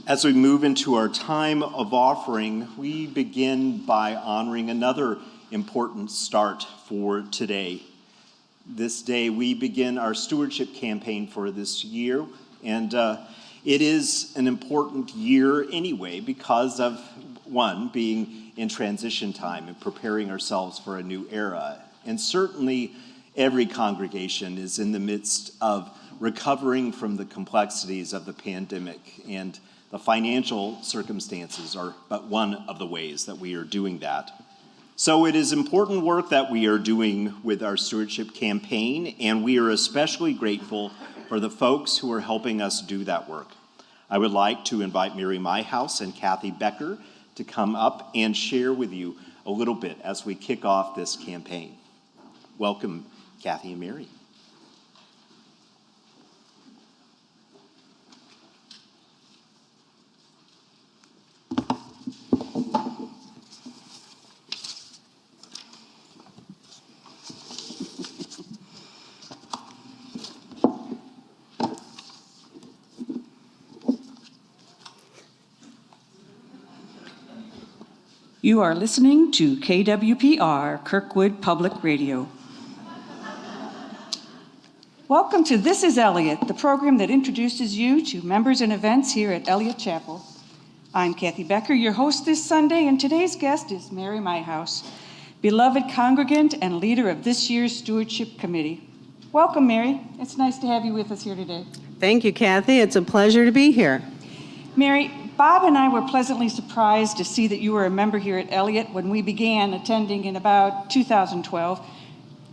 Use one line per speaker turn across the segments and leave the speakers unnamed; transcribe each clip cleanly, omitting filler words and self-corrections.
As we move into our time of offering, we begin by honoring another important start for today. This day, we begin our stewardship campaign for this year, and it is an important year anyway because of, one, being in transition time and preparing ourselves for a new era. And certainly, every congregation is in the midst of recovering from the complexities of the pandemic, and the financial circumstances are but one of the ways that we are doing that. So it is important work that we are doing with our stewardship campaign, and we are especially grateful for the folks who are helping us do that work. I would like to invite Mary Meihaus and Kathy Becker to come up and share with you a little bit as we kick off this campaign. Welcome, Kathy and Mary.
You are listening to KWPR, Kirkwood Public Radio. Welcome to This is Eliot, the program that introduces you to members and events here at Eliot Chapel. I'm Kathy Becker, your host this Sunday, and today's guest is Mary Meihaus, beloved congregant and leader of this year's Stewardship Committee. Welcome, Mary. It's nice to have you with us here today.
Thank you, Kathy. It's a pleasure to be here.
Mary, Bob and I were pleasantly surprised to see that you were a member here at Eliot when we began attending in about 2012.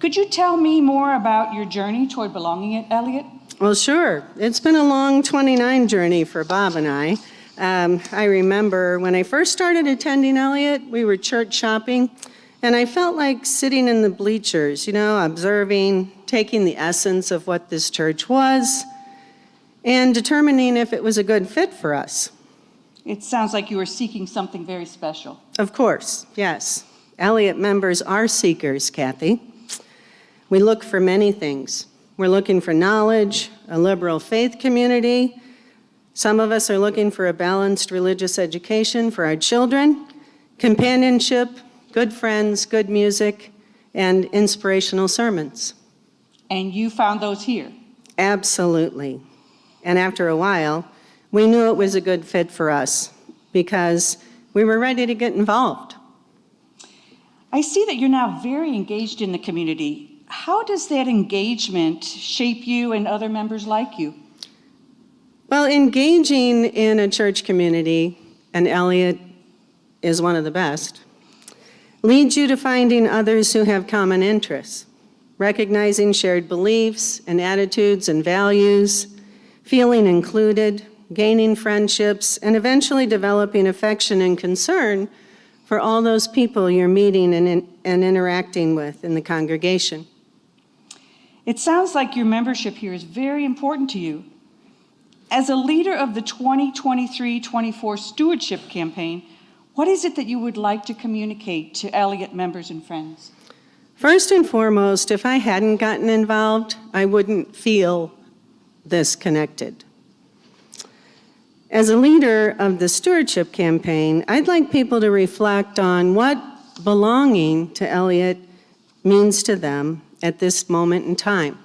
Could you tell me more about your journey toward belonging at Eliot?
Well, sure. It's been a long 29 journey for Bob and I. I remember when I first started attending Eliot, we were church shopping, and I felt like sitting in the bleachers, observing, taking the essence of what this church was, and determining if it was a good fit for us.
It sounds like you were seeking something very special.
Of course, yes. Eliot members are seekers, Kathy. We look for many things. We're looking for knowledge, a liberal faith community. Some of us are looking for a balanced religious education for our children, companionship, good friends, good music, and inspirational sermons.
And you found those here?
Absolutely. And after a while, we knew it was a good fit for us because we were ready to get involved.
I see that you're now very engaged in the community. How does that engagement shape you and other members like you?
Well, engaging in a church community, and Eliot is one of the best, leads you to finding others who have common interests, recognizing shared beliefs and attitudes and values, feeling included, gaining friendships, and eventually developing affection and concern for all those people you're meeting and interacting with in the congregation.
It sounds like your membership here is very important to you. As a leader of the 2023-24 Stewardship Campaign, what is it that you would like to communicate to Eliot members and friends?
First and foremost, if I hadn't gotten involved, I wouldn't feel this connected. As a leader of the Stewardship Campaign, I'd like people to reflect on what belonging to Eliot means to them at this moment in time.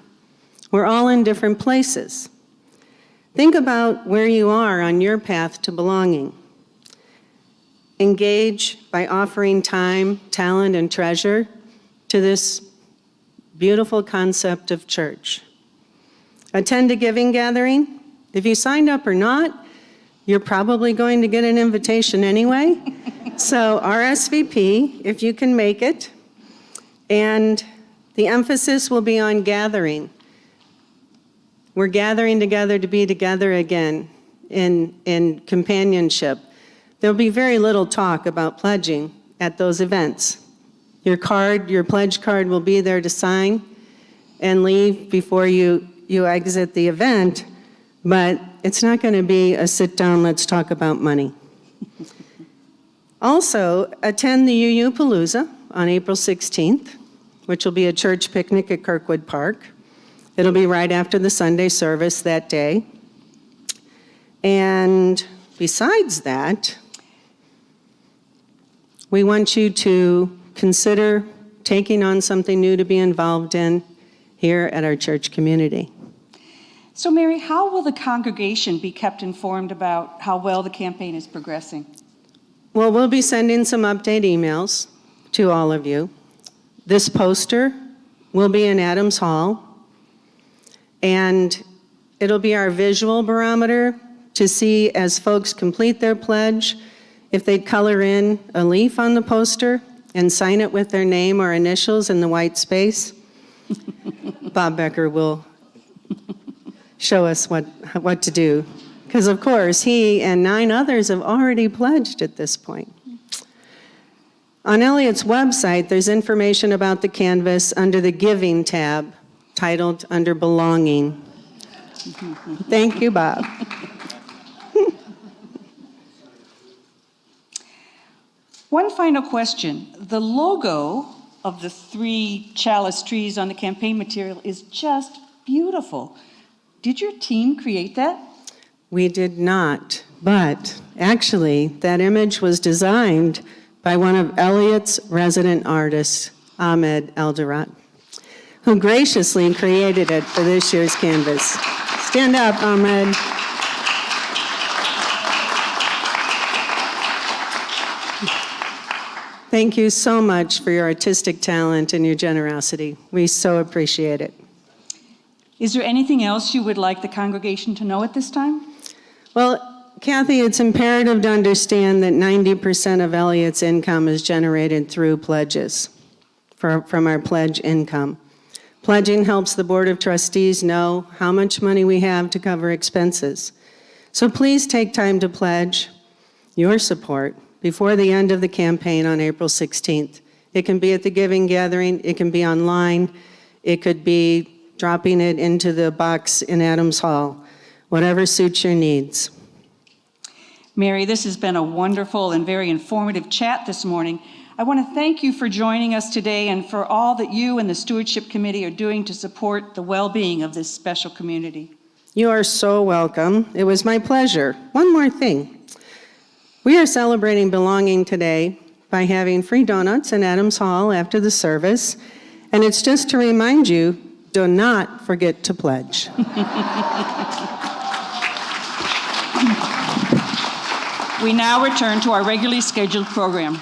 We're all in different places. Think about where you are on your path to belonging. Engage by offering time, talent, and treasure to this beautiful concept of church. Attend a giving gathering. If you signed up or not, you're probably going to get an invitation anyway. So RSVP if you can make it. And the emphasis will be on gathering. We're gathering together to be together again in companionship. There'll be very little talk about pledging at those events. Your pledge card will be there to sign and leave before you exit the event, but it's not going to be a sit down, let's talk about money. Also, attend the UU Palooza on April 16th, which will be a church picnic at Kirkwood Park. It'll be right after the Sunday service that day. And besides that, we want you to consider taking on something new to be involved in here at our church community.
So Mary, how will the congregation be kept informed about how well the campaign is progressing?
Well, we'll be sending some update emails to all of you. This poster will be in Adams Hall, and it'll be our visual barometer to see, as folks complete their pledge, if they'd color in a leaf on the poster and sign it with their name or initials in the white space. Bob Becker will show us what to do, because of course he and 9 others have already pledged at this point. On Eliot's website, there's information about the canvas under the Giving tab, titled under Belonging. Thank you, Bob.
One final question. The logo of the 3 chalice trees on the campaign material is just beautiful. Did your team create that?
We did not, but actually that image was designed by one of Eliot's resident artists, Ahmed Eldorat, who graciously created it for this year's canvas. Stand up, Ahmed. Thank you so much for your artistic talent and your generosity. We so appreciate it.
Is there anything else you would like the congregation to know at this time?
Well, Kathy, it's imperative to understand that 90% of Eliot's income is generated through pledges, from our pledge income. Pledging helps the Board of Trustees know how much money we have to cover expenses. So please take time to pledge your support before the end of the campaign on April 16th. It can be at the giving gathering, it can be online, it could be dropping it into the box in Adams Hall, whatever suits your needs.
Mary, this has been a wonderful and very informative chat this morning. I want to thank you for joining us today and for all that you and the Stewardship Committee are doing to support the well-being of this special community.
You are so welcome. It was my pleasure. One more thing. We are celebrating belonging today by having free donuts in Adams Hall after the service, and it's just to remind you, do not forget to pledge.
We now return to our regularly scheduled program.